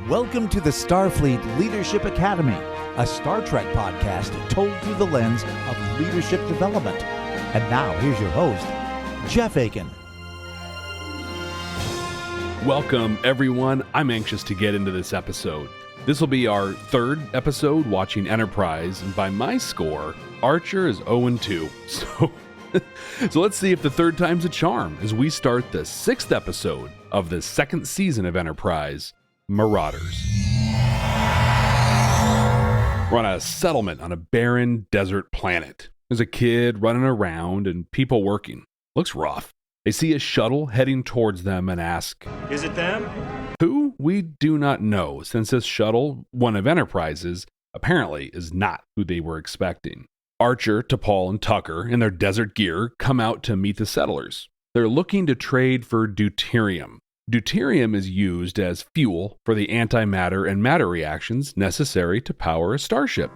Welcome to the Starfleet Leadership Academy, a Star Trek podcast told through the lens of leadership development. And now, here's your host, Jeff Akin. Welcome, everyone. I'm anxious to get into this episode. This will be our third episode watching Enterprise, and by my score, Archer is 0-2. So let's see if the third time's a charm as we start the sixth episode of the second season of Enterprise, Marauders. We're on a settlement on a barren desert planet. There's a kid running around and people working. Looks rough. They see a shuttle heading towards them and ask, "Is it them?" Who? We do not know, since this shuttle, one of Enterprise's, apparently is not who they were expecting. Archer, T'Pol, and Tucker, in their desert gear, come out to meet the settlers. They're looking to trade for deuterium. Deuterium is used as fuel for the antimatter and matter reactions necessary to power a starship.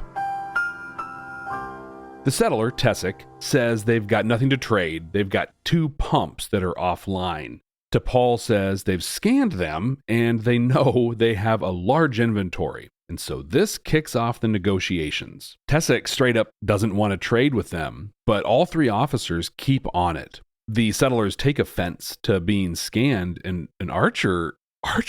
The settler, Tessic, says they've got nothing to trade. They've got 2 pumps that are offline. T'Pol says they've scanned them and they know they have a large inventory. And so this kicks off the negotiations. Tessic straight up doesn't want to trade with them, but all 3 officers keep on it. The settlers take offense to being scanned, and Archer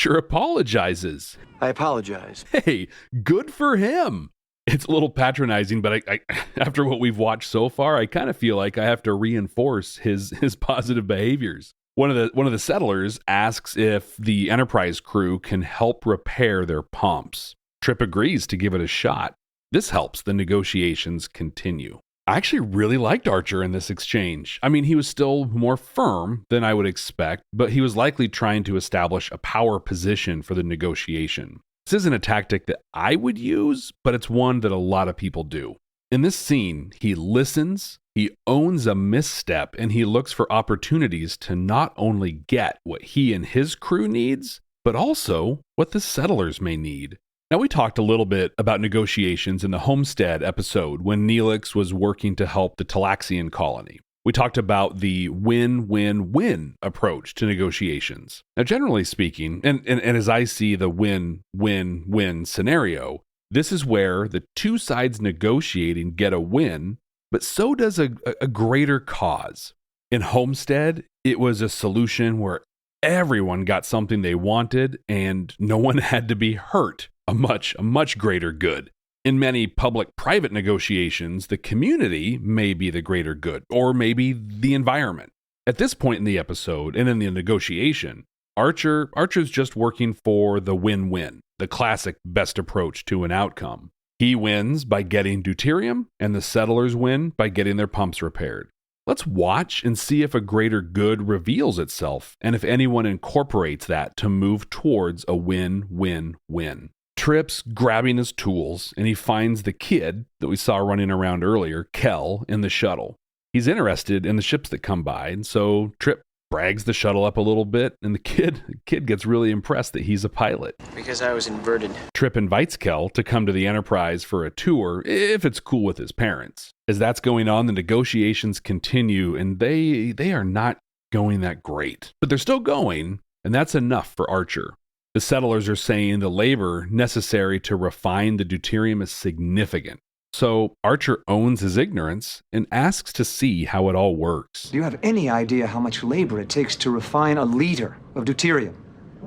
apologizes. I apologize. Hey, good for him. It's a little patronizing, but I after what we've watched so far, I kind of feel like I have to reinforce his positive behaviors. One of the settlers asks if the Enterprise crew can help repair their pumps. Trip agrees to give it a shot. This helps the negotiations continue. I actually really liked Archer in this exchange. I mean, he was still more firm than I would expect, but he was likely trying to establish a power position for the negotiation. This isn't a tactic that I would use, but it's one that a lot of people do. In this scene, he listens, he owns a misstep, and he looks for opportunities to not only get what he and his crew needs, but also what the settlers may need. Now, we talked a little bit about negotiations in the Homestead episode when Neelix was working to help the Talaxian colony. We talked about the win-win-win approach to negotiations. Now, generally speaking, and as I see the win-win-win scenario, this is where the 2 sides negotiating get a win, but so does a greater cause. In Homestead, it was a solution where everyone got something they wanted and no one had to be hurt. A much greater good. In many public-private negotiations, the community may be the greater good, or maybe the environment. At this point in the episode and in the negotiation, Archer's just working for the win-win, the classic best approach to an outcome. He wins by getting deuterium, and the settlers win by getting their pumps repaired. Let's watch and see if a greater good reveals itself, and if anyone incorporates that to move towards a win-win-win. Trip's grabbing his tools, and he finds the kid that we saw running around earlier, Kel, in the shuttle. He's interested in the ships that come by, and so Trip brags the shuttle up a little bit, and the kid gets really impressed that he's a pilot. Because I was inverted. Trip invites Kel to come to the Enterprise for a tour, if it's cool with his parents. As that's going on, the negotiations continue, and they are not going that great. But they're still going, and that's enough for Archer. The settlers are saying the labor necessary to refine the deuterium is significant. So Archer owns his ignorance and asks to see how it all works. Do you have any idea how much labor it takes to refine a liter of deuterium?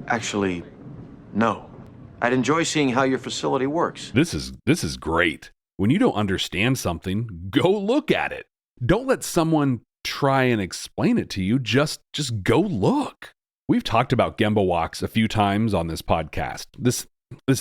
Actually, no. I'd enjoy seeing how your facility works. This is great. When you don't understand something, go look at it. Don't let someone try and explain it to you. Just go look. We've talked about Gemba walks a few times on this podcast. This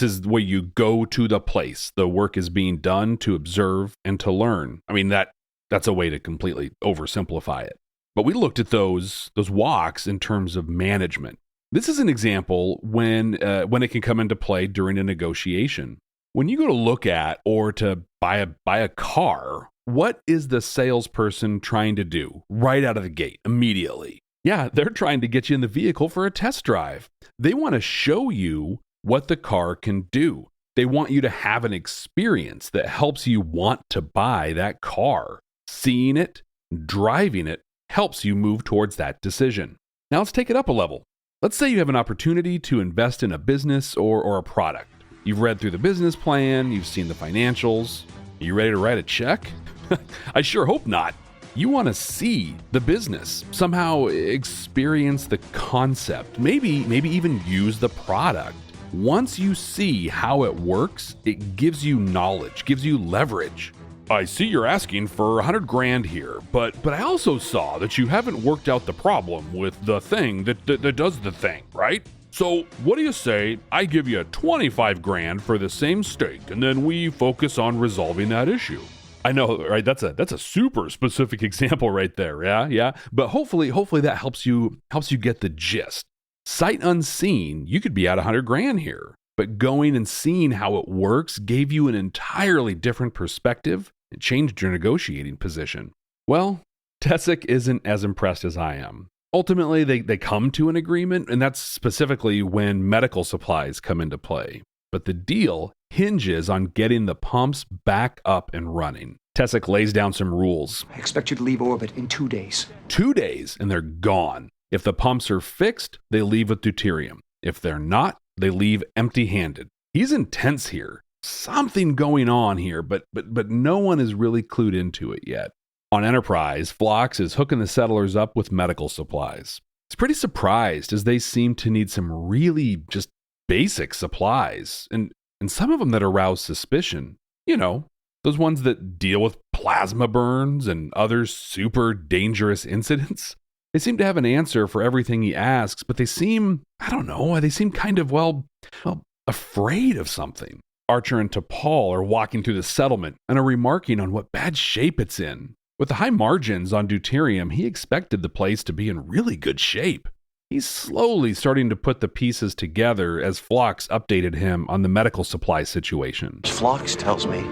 is where you go to the place the work is being done to observe and to learn. I mean, that's a way to completely oversimplify it. But we looked at those walks in terms of management. This is an example when it can come into play during a negotiation. When you go to look at or to buy a car, what is the salesperson trying to do right out of the gate immediately? Yeah, they're trying to get you in the vehicle for a test drive. They want to show you what the car can do. They want you to have an experience that helps you want to buy that car. Seeing it, driving it, helps you move towards that decision. Now let's take it up a level. Let's say you have an opportunity to invest in a business or a product. You've read through the business plan, you've seen the financials. Are you ready to write a check? I sure hope not. You want to see the business, somehow experience the concept, maybe even use the product. Once you see how it works, it gives you knowledge, gives you leverage. I see you're asking for $100,000 here, but I also saw that you haven't worked out the problem with the thing that does the thing, right? So what do you say I give you $25,000 for the same stake, and then we focus on resolving that issue? I know, right? That's a super specific example right there. Yeah. But hopefully that helps you get the gist. Sight unseen, you could be at $100,000 here, but going and seeing how it works gave you an entirely different perspective and changed your negotiating position. Well, Tessic isn't as impressed as I am. Ultimately, they come to an agreement, and that's specifically when medical supplies come into play. But the deal hinges on getting the pumps back up and running. Tessic lays down some rules. I expect you to leave orbit in 2 days. 2 days, and they're gone. If the pumps are fixed, they leave with deuterium. If they're not, they leave empty-handed. He's intense here. Something going on here, but no one is really clued into it yet. On Enterprise, Phlox is hooking the settlers up with medical supplies. He's pretty surprised as they seem to need some really just basic supplies, and some of them that arouse suspicion. You know, those ones that deal with plasma burns and other super dangerous incidents. They seem to have an answer for everything he asks, but they seem kind of, well, afraid of something. Archer and T'Pol are walking through the settlement and are remarking on what bad shape it's in. With the high margins on deuterium, he expected the place to be in really good shape. He's slowly starting to put the pieces together as Phlox updated him on the medical supply situation. Phlox tells me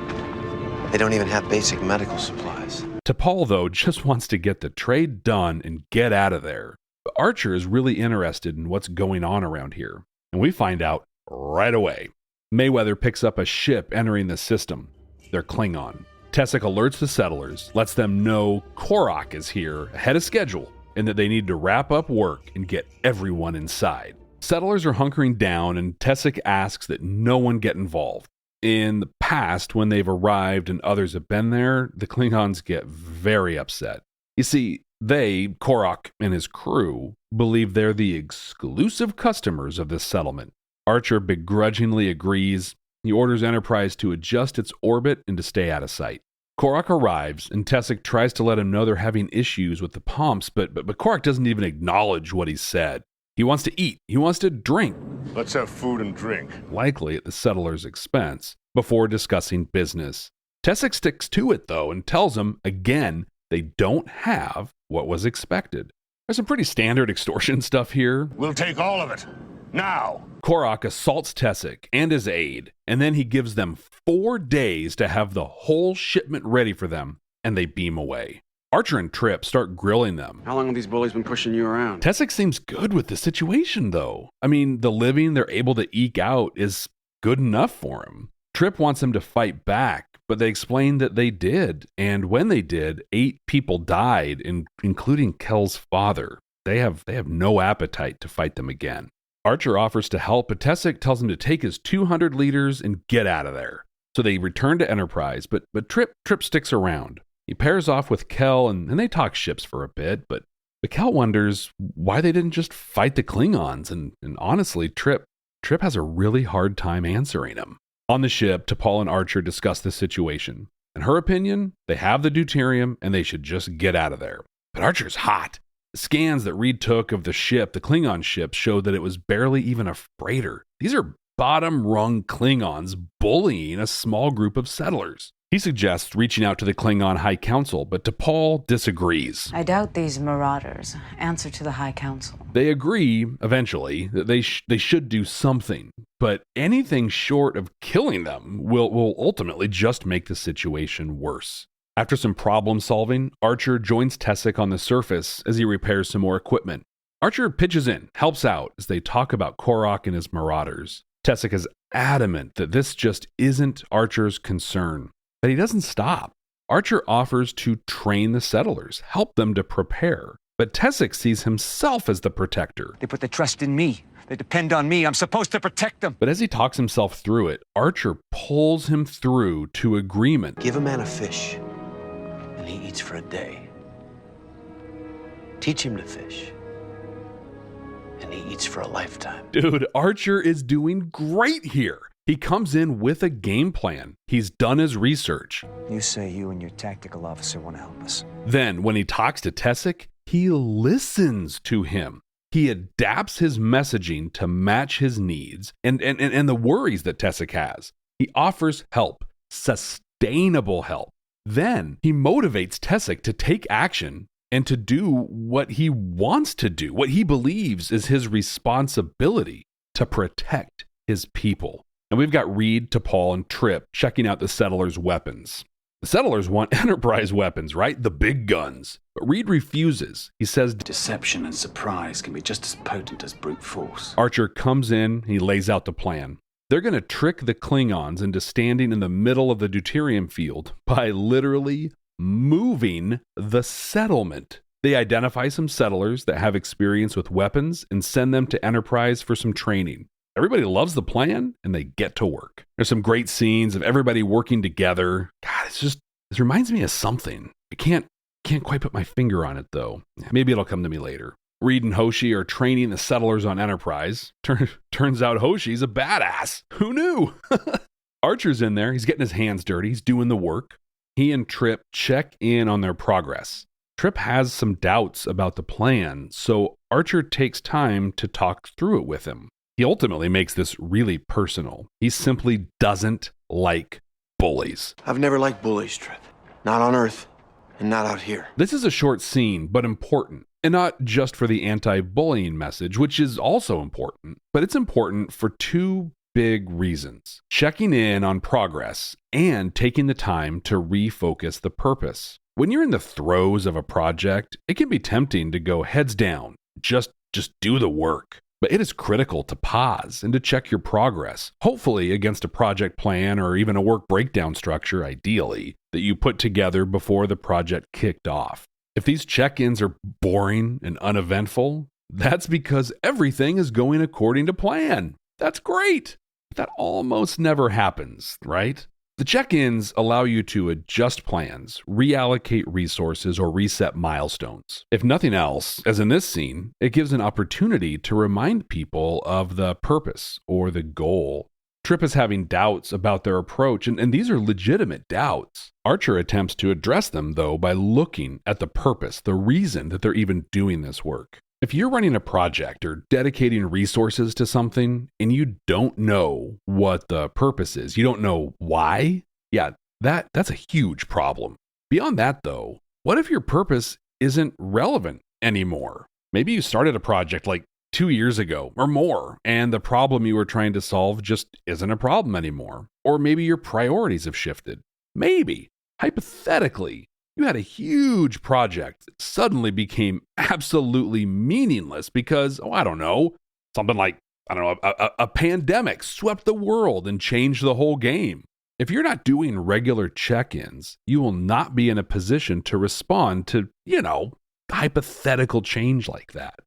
they don't even have basic medical supplies. T'Pol, though, just wants to get the trade done and get out of there. But Archer is really interested in what's going on around here, and we find out right away. Mayweather picks up a ship entering the system. They're Klingon. Tessic alerts the settlers, lets them know Korok is here ahead of schedule, and that they need to wrap up work and get everyone inside. Settlers are hunkering down, and Tessic asks that no one get involved. In the past, when they've arrived and others have been there, the Klingons get very upset. You see, they, Korok and his crew, believe they're the exclusive customers of this settlement. Archer begrudgingly agrees. He orders Enterprise to adjust its orbit and to stay out of sight. Korok arrives, and Tessic tries to let him know they're having issues with the pumps, but Korok doesn't even acknowledge what he said. He wants to eat. He wants to drink. Let's have food and drink. Likely at the settlers' expense, before discussing business. Tessic sticks to it, though, and tells him, again, they don't have what was expected. There's some pretty standard extortion stuff here. We'll take all of it. Now! Korok assaults Tessic and his aide, and then he gives them 4 days to have the whole shipment ready for them, and they beam away. Archer and Trip start grilling them. How long have these bullies been pushing you around? Tessic seems good with the situation, though. I mean, the living they're able to eke out is good enough for him. Trip wants him to fight back, but they explain that they did, and when they did, 8 people died, including Kel's father. They have no appetite to fight them again. Archer offers to help, but Tessic tells him to take his 200 liters and get out of there. So they return to Enterprise, but Trip sticks around. He pairs off with Kel, and they talk ships for a bit, but Kel wonders why they didn't just fight the Klingons, and honestly, Trip has a really hard time answering him. On the ship, T'Pol and Archer discuss the situation. In her opinion, they have the deuterium, and they should just get out of there. But Archer's hot. The scans that Reed took of the ship, the Klingon ship, showed that it was barely even a freighter. These are bottom-rung Klingons bullying a small group of settlers. He suggests reaching out to the Klingon High Council, but T'Pol disagrees. I doubt these Marauders answer to the High Council. They agree, eventually, that they should do something, but anything short of killing them will ultimately just make the situation worse. After some problem solving, Archer joins Tessic on the surface as he repairs some more equipment. Archer pitches in, helps out as they talk about Korok and his Marauders. Tessic is adamant that this just isn't Archer's concern, but he doesn't stop. Archer offers to train the settlers, help them to prepare. But Tessic sees himself as the protector. They put their trust in me. They depend on me. I'm supposed to protect them. But as he talks himself through it, Archer pulls him through to agreement. Give a man a fish, and he eats for a day. Teach him to fish, and he eats for a lifetime. Dude, Archer is doing great here. He comes in with a game plan. He's done his research. You say you and your tactical officer want to help us. Then, when he talks to Tessic, he listens to him. He adapts his messaging to match his needs and the worries that Tessic has. He offers help, sustainable help. Then he motivates Tessic to take action and to do what he wants to do, what he believes is his responsibility to protect his people. And we've got Reed, T'Pol, and Trip checking out the settlers' weapons. The settlers want Enterprise weapons, right? The big guns. But Reed refuses. He says deception and surprise can be just as potent as brute force. Archer comes in, he lays out the plan. They're going to trick the Klingons into standing in the middle of the deuterium field by literally moving the settlement. They identify some settlers that have experience with weapons and send them to Enterprise for some training. Everybody loves the plan, and they get to work. There's some great scenes of everybody working together. God, this reminds me of something. I can't quite put my finger on it, though. Maybe it'll come to me later. Reed and Hoshi are training the settlers on Enterprise. Turns out Hoshi's a badass. Who knew? Archer's in there. He's getting his hands dirty. He's doing the work. He and Trip check in on their progress. Trip has some doubts about the plan, so Archer takes time to talk through it with him. He ultimately makes this really personal. He simply doesn't like bullies. I've never liked bullies, Trip. Not on Earth, and not out here. This is a short scene, but important. And not just for the anti-bullying message, which is also important, but it's important for two big reasons. Checking in on progress and taking the time to refocus the purpose. When you're in the throes of a project, it can be tempting to go heads down, just do the work. But it is critical to pause and to check your progress, hopefully against a project plan or even a work breakdown structure, ideally, that you put together before the project kicked off. If these check-ins are boring and uneventful, that's because everything is going according to plan. That's great. But that almost never happens, right? The check-ins allow you to adjust plans, reallocate resources, or reset milestones. If nothing else, as in this scene, it gives an opportunity to remind people of the purpose or the goal. Trip is having doubts about their approach, and these are legitimate doubts. Archer attempts to address them, though, by looking at the purpose, the reason that they're even doing this work. If you're running a project or dedicating resources to something and you don't know what the purpose is, you don't know why, that's a huge problem. Beyond that, though, what if your purpose isn't relevant anymore? Maybe you started a project like 2 years ago or more, and the problem you were trying to solve just isn't a problem anymore. Or maybe your priorities have shifted. Maybe, hypothetically, you had a huge project that suddenly became absolutely meaningless because, something like, a pandemic swept the world and changed the whole game. If you're not doing regular check-ins, you will not be in a position to respond to, hypothetical change like that.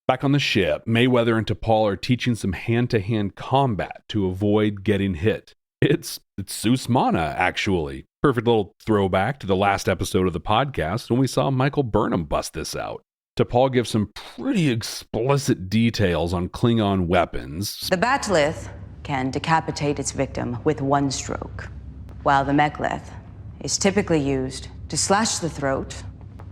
Back on the ship, Mayweather and T'Pol are teaching some hand-to-hand combat to avoid getting hit. It's Zeus Mana, actually. Perfect little throwback to the last episode of the podcast when we saw Michael Burnham bust this out. T'Pol gives some pretty explicit details on Klingon weapons. The bat'leth can decapitate its victim with one stroke, while the mek'leth is typically used to slash the throat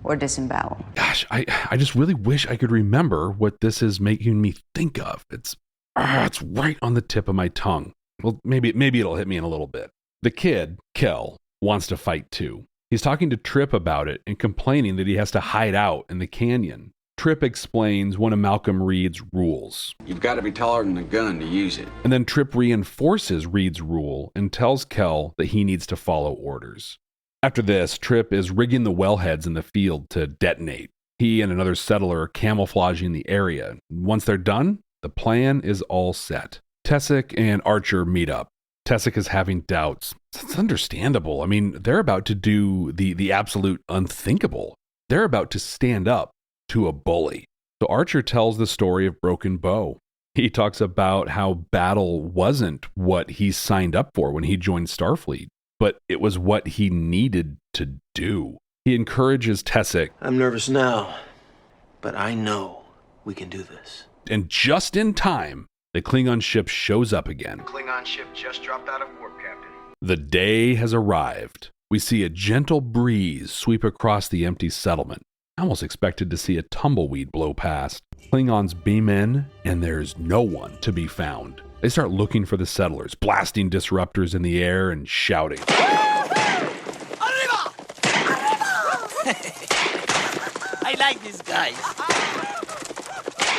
or disembowel. Gosh, I just really wish I could remember what this is making me think of. It's right on the tip of my tongue. Well, maybe it'll hit me in a little bit. The kid, Kel, wants to fight too. He's talking to Trip about it and complaining that he has to hide out in the canyon. Trip explains one of Malcolm Reed's rules. You've got to be taller than a gun to use it. And then Trip reinforces Reed's rule and tells Kel that he needs to follow orders. After this, Trip is rigging the wellheads in the field to detonate. He and another settler are camouflaging the area. Once they're done, the plan is all set. Tessic and Archer meet up. Tessic is having doubts. It's understandable. I mean, they're about to do the absolute unthinkable. They're about to stand up to a bully. So Archer tells the story of Broken Bow. He talks about how battle wasn't what he signed up for when he joined Starfleet, but it was what he needed to do. He encourages Tessic. I'm nervous now, but I know we can do this. And just in time, the Klingon ship shows up again. Klingon ship just dropped out of warp, Captain. The day has arrived. We see a gentle breeze sweep across the empty settlement. I almost expected to see a tumbleweed blow past. Klingons beam in, and there's no one to be found. They start looking for the settlers, blasting disruptors in the air and shouting. Arriba! Arriba! I like these guys.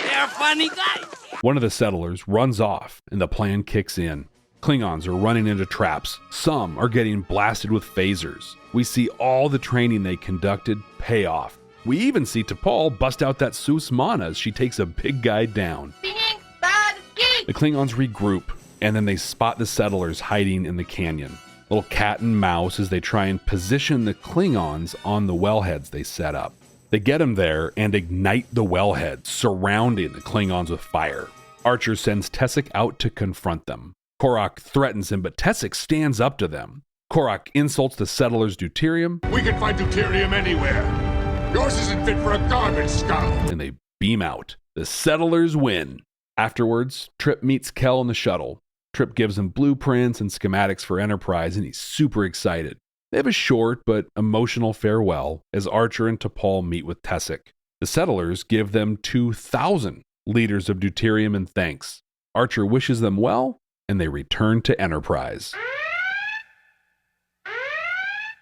They're funny guys. One of the settlers runs off, and the plan kicks in. Klingons are running into traps. Some are getting blasted with phasers. We see all the training they conducted pay off. We even see T'Pol bust out that Sus Mana as she takes a big guy down. The Klingons regroup, and then they spot the settlers hiding in the canyon. Little cat and mouse as they try and position the Klingons on the wellheads they set up. They get them there and ignite the wellheads, surrounding the Klingons with fire. Archer sends Tessic out to confront them. Korak threatens him, but Tessic stands up to them. Korak insults the settlers' deuterium. We can find deuterium anywhere. Yours isn't fit for a garbage skull. And they beam out. The settlers win. Afterwards, Trip meets Kel in the shuttle. Trip gives him blueprints and schematics for Enterprise, and he's super excited. They have a short but emotional farewell as Archer and T'Pol meet with Tessic. The settlers give them 2,000 liters of deuterium in thanks. Archer wishes them well, and they return to Enterprise.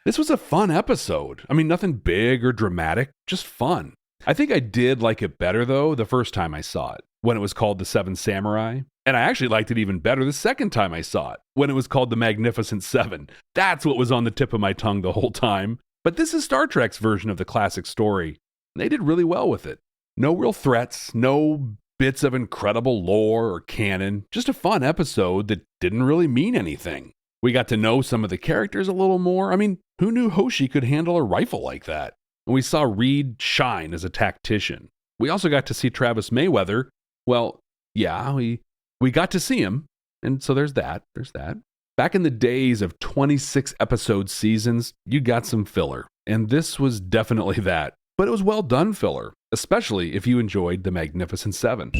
This was a fun episode. I mean, nothing big or dramatic, just fun. I think I did like it better, though, the first time I saw it, when it was called The Seven Samurai. And I actually liked it even better the second time I saw it, when it was called The Magnificent Seven. That's what was on the tip of my tongue the whole time. But this is Star Trek's version of the classic story. And they did really well with it. No real threats, no bits of incredible lore or canon, just a fun episode that didn't really mean anything. We got to know some of the characters a little more. I mean, who knew Hoshi could handle a rifle like that? And we saw Reed shine as a tactician. We also got to see Travis Mayweather. Well, yeah, we got to see him. And so there's that. Back in the days of 26 episode seasons, you got some filler. And this was definitely that. But it was well done filler, especially if you enjoyed The Magnificent Seven.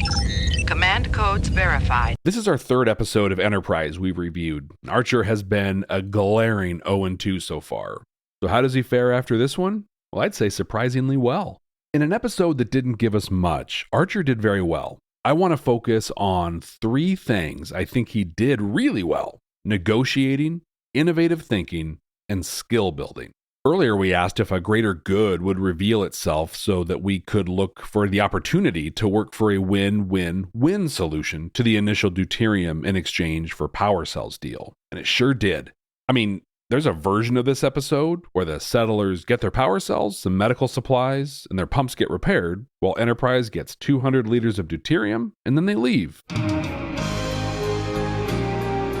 Command codes verified. This is our third episode of Enterprise we've reviewed. Archer has been a glaring 0-2 so far. So how does he fare after this one? Well, I'd say surprisingly well. In an episode that didn't give us much, Archer did very well. I want to focus on 3 things I think he did really well: negotiating, innovative thinking, and skill building. Earlier, we asked if a greater good would reveal itself so that we could look for the opportunity to work for a win-win-win solution to the initial deuterium in exchange for power cells deal. And it sure did. I mean, there's a version of this episode where the settlers get their power cells, some medical supplies, and their pumps get repaired, while Enterprise gets 200 liters of deuterium, and then they leave.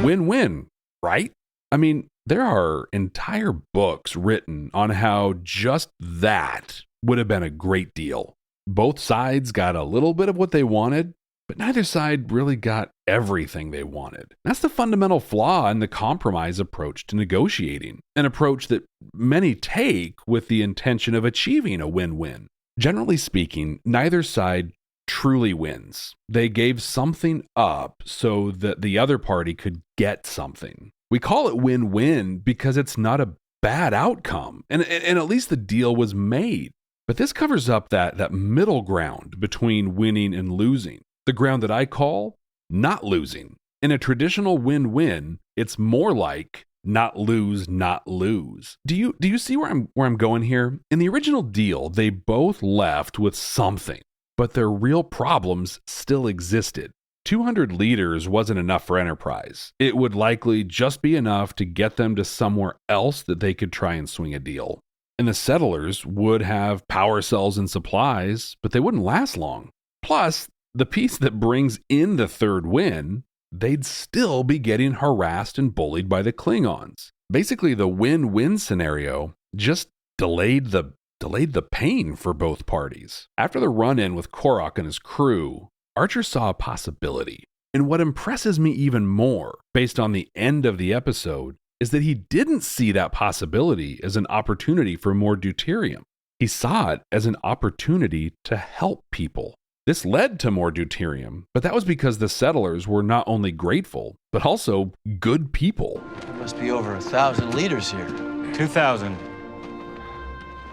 Win-win, right? I mean, there are entire books written on how just that would have been a great deal. Both sides got a little bit of what they wanted, but neither side really got everything they wanted. That's the fundamental flaw in the compromise approach to negotiating, an approach that many take with the intention of achieving a win-win. Generally speaking, neither side truly wins. They gave something up so that the other party could get something. We call it win-win because it's not a bad outcome, and at least the deal was made. But this covers up that middle ground between winning and losing, the ground that I call not losing. In a traditional win-win, it's more like not lose, not lose. Do you see where I'm going here? In the original deal, they both left with something, but their real problems still existed. 200 liters wasn't enough for Enterprise. It would likely just be enough to get them to somewhere else that they could try and swing a deal. And the settlers would have power cells and supplies, but they wouldn't last long. Plus, the piece that brings in the third win, they'd still be getting harassed and bullied by the Klingons. Basically, the win-win scenario just delayed the delayed the pain for both parties. After the run-in with Korok and his crew, Archer saw a possibility. And what impresses me even more, based on the end of the episode, is that he didn't see that possibility as an opportunity for more deuterium. He saw it as an opportunity to help people. This led to more deuterium, but that was because the settlers were not only grateful, but also good people. There must be over 1,000 liters here. 2,000.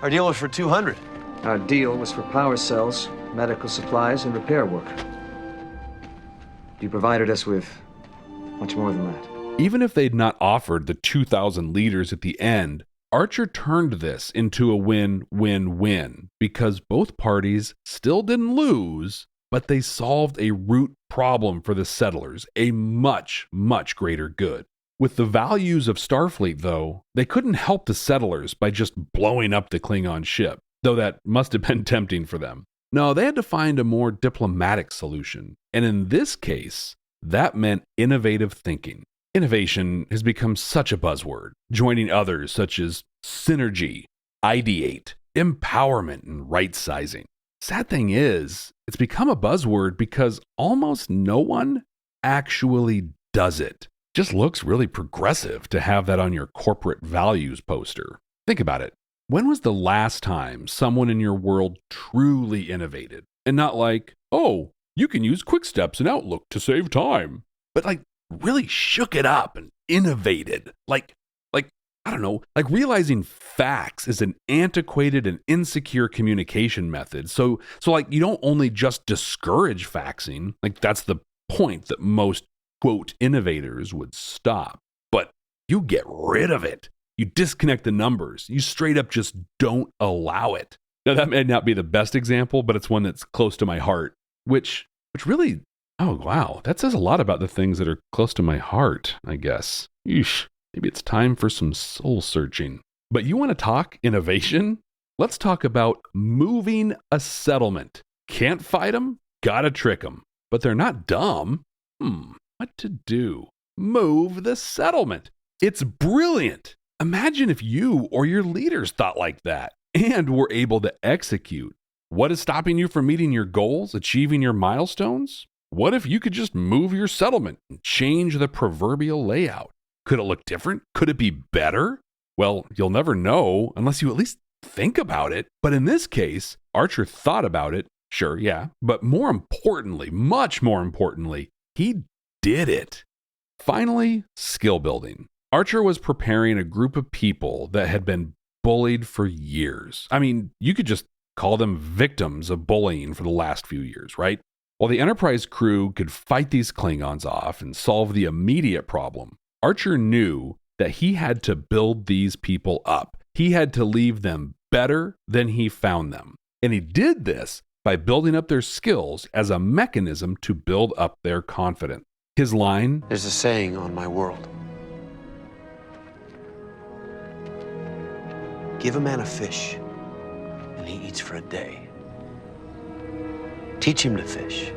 Our deal was for 200. Our deal was for power cells, medical supplies, and repair work. You provided us with much more than that. Even if they'd not offered the 2,000 liters at the end, Archer turned this into a win-win-win because both parties still didn't lose, but they solved a root problem for the settlers, a much, much greater good. With the values of Starfleet, though, they couldn't help the settlers by just blowing up the Klingon ship, though that must have been tempting for them. No, they had to find a more diplomatic solution, and in this case, that meant innovative thinking. Innovation has become such a buzzword, joining others such as synergy, ideate, empowerment, and right-sizing. Sad thing is, it's become a buzzword because almost no one actually does it. Just looks really progressive to have that on your corporate values poster. Think about it. When was the last time someone in your world truly innovated? And not like, oh, you can use quick steps in Outlook to save time. But like really shook it up and innovated. Like, I don't know, like realizing fax is an antiquated and insecure communication method. So like you don't only just discourage faxing, like that's the point that most quote innovators would stop, but you get rid of it. You disconnect the numbers. You straight up just don't allow it. Now that may not be the best example, but it's one that's close to my heart, which really, oh wow, that says a lot about the things that are close to my heart, I guess. Eesh. Maybe it's time for some soul searching. But you want to talk innovation? Let's talk about moving a settlement. Can't fight them? Gotta trick them. But they're not dumb. What to do? Move the settlement. It's brilliant. Imagine if you or your leaders thought like that and were able to execute. What is stopping you from meeting your goals, achieving your milestones? What if you could just move your settlement and change the proverbial layout? Could it look different? Could it be better? Well, you'll never know unless you at least think about it. But in this case, Archer thought about it. Sure, yeah. But more importantly, much more importantly, he did it. Finally, skill building. Archer was preparing a group of people that had been bullied for years. I mean, you could just call them victims of bullying for the last few years, right? While the Enterprise crew could fight these Klingons off and solve the immediate problem, Archer knew that he had to build these people up. He had to leave them better than he found them. And he did this by building up their skills as a mechanism to build up their confidence. His line, There's a saying on my world. Give a man a fish, and he eats for a day. Teach him to fish,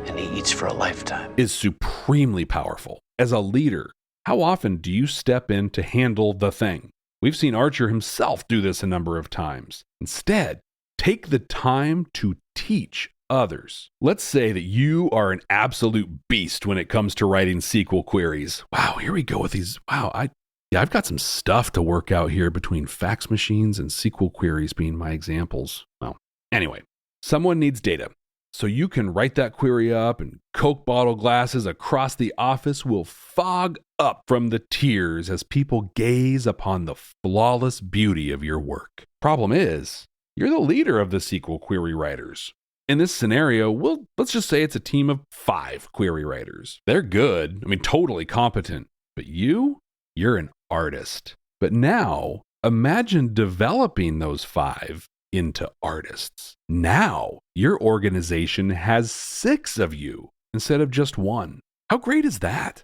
and he eats for a lifetime. is supremely powerful. As a leader, how often do you step in to handle the thing? We've seen Archer himself do this a number of times. Instead, take the time to teach others. Let's say that you are an absolute beast when it comes to writing SQL queries. Wow, here we go with these. Wow, I've got some stuff to work out here between fax machines and SQL queries being my examples. Well, anyway, someone needs data. So you can write that query up and Coke bottle glasses across the office will fog up from the tears as people gaze upon the flawless beauty of your work. Problem is, you're the leader of the SQL query writers. In this scenario, let's just say it's a team of 5 query writers. They're good, totally competent, but you're an artist. But now, imagine developing those 5 into artists. Now, your organization has 6 of you instead of just 1. How great is that?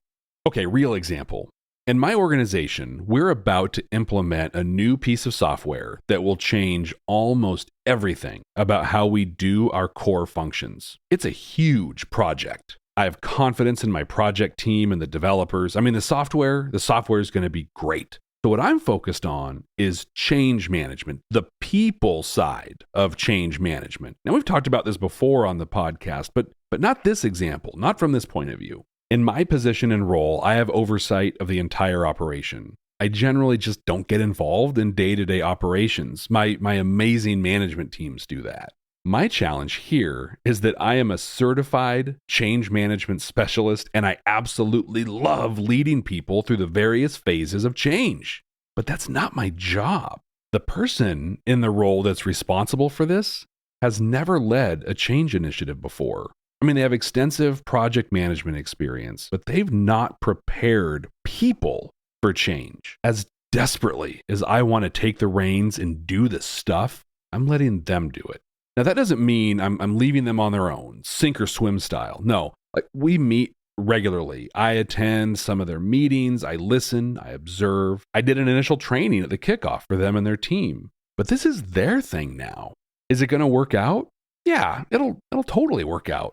Okay, real example. In my organization, we're about to implement a new piece of software that will change almost everything about how we do our core functions. It's a huge project. I have confidence in my project team and the developers. The software is going to be great. So what I'm focused on is change management, the people side of change management. Now, we've talked about this before on the podcast, but not this example, not from this point of view. In my position and role, I have oversight of the entire operation. I generally just don't get involved in day-to-day operations. My amazing management teams do that. My challenge here is that I am a certified change management specialist, and I absolutely love leading people through the various phases of change. But that's not my job. The person in the role that's responsible for this has never led a change initiative before. I mean, they have extensive project management experience, but they've not prepared people for change. As desperately as I want to take the reins and do this stuff, I'm letting them do it. Now, that doesn't mean I'm leaving them on their own, sink or swim style. No, we meet regularly. I attend some of their meetings. I listen. I observe. I did an initial training at the kickoff for them and their team. But this is their thing now. Is it going to work out? Yeah, it'll totally work out.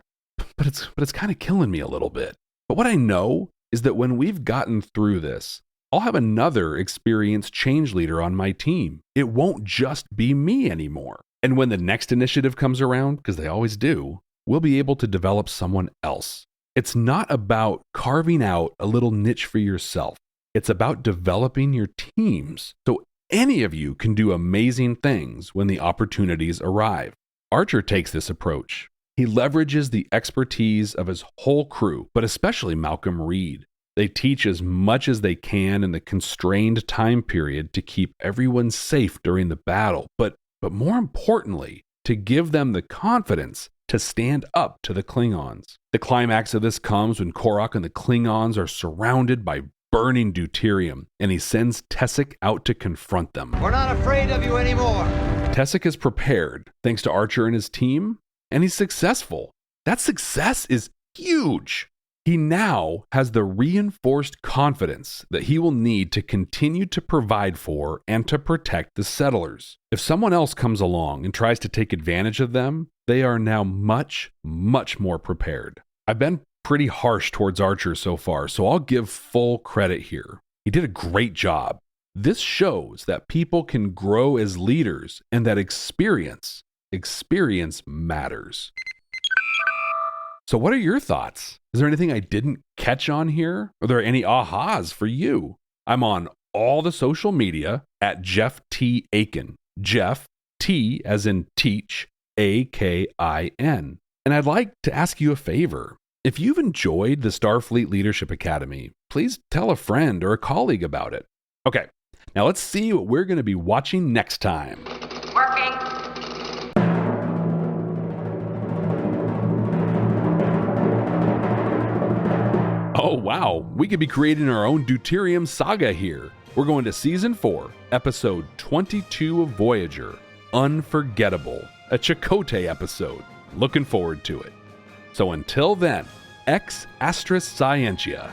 But it's kind of killing me a little bit. But what I know is that when we've gotten through this, I'll have another experienced change leader on my team. It won't just be me anymore. And when the next initiative comes around, because they always do, we'll be able to develop someone else. It's not about carving out a little niche for yourself. It's about developing your teams so any of you can do amazing things when the opportunities arrive. Archer takes this approach. He leverages the expertise of his whole crew, but especially Malcolm Reed. They teach as much as they can in the constrained time period to keep everyone safe during the battle, but more importantly, to give them the confidence to stand up to the Klingons. The climax of this comes when Korok and the Klingons are surrounded by burning deuterium, and he sends Tessic out to confront them. We're not afraid of you anymore. Tessic is prepared, thanks to Archer and his team, and he's successful. That success is huge. He now has the reinforced confidence that he will need to continue to provide for and to protect the settlers. If someone else comes along and tries to take advantage of them, they are now much, much more prepared. I've been pretty harsh towards Archer so far, so I'll give full credit here. He did a great job. This shows that people can grow as leaders and that experience matters. So what are your thoughts? Is there anything I didn't catch on here? Are there any ahas for you? I'm on all the social media at Jeff T. Akin. Jeff T as in teach, Akin. And I'd like to ask you a favor. If you've enjoyed the Starfleet Leadership Academy, please tell a friend or a colleague about it. Okay, now let's see what we're going to be watching next time. Working. Oh, wow. We could be creating our own deuterium saga here. We're going to Season 4, Episode 22 of Voyager, Unforgettable, a Chakotay episode. Looking forward to it. So until then, ex astra scientia.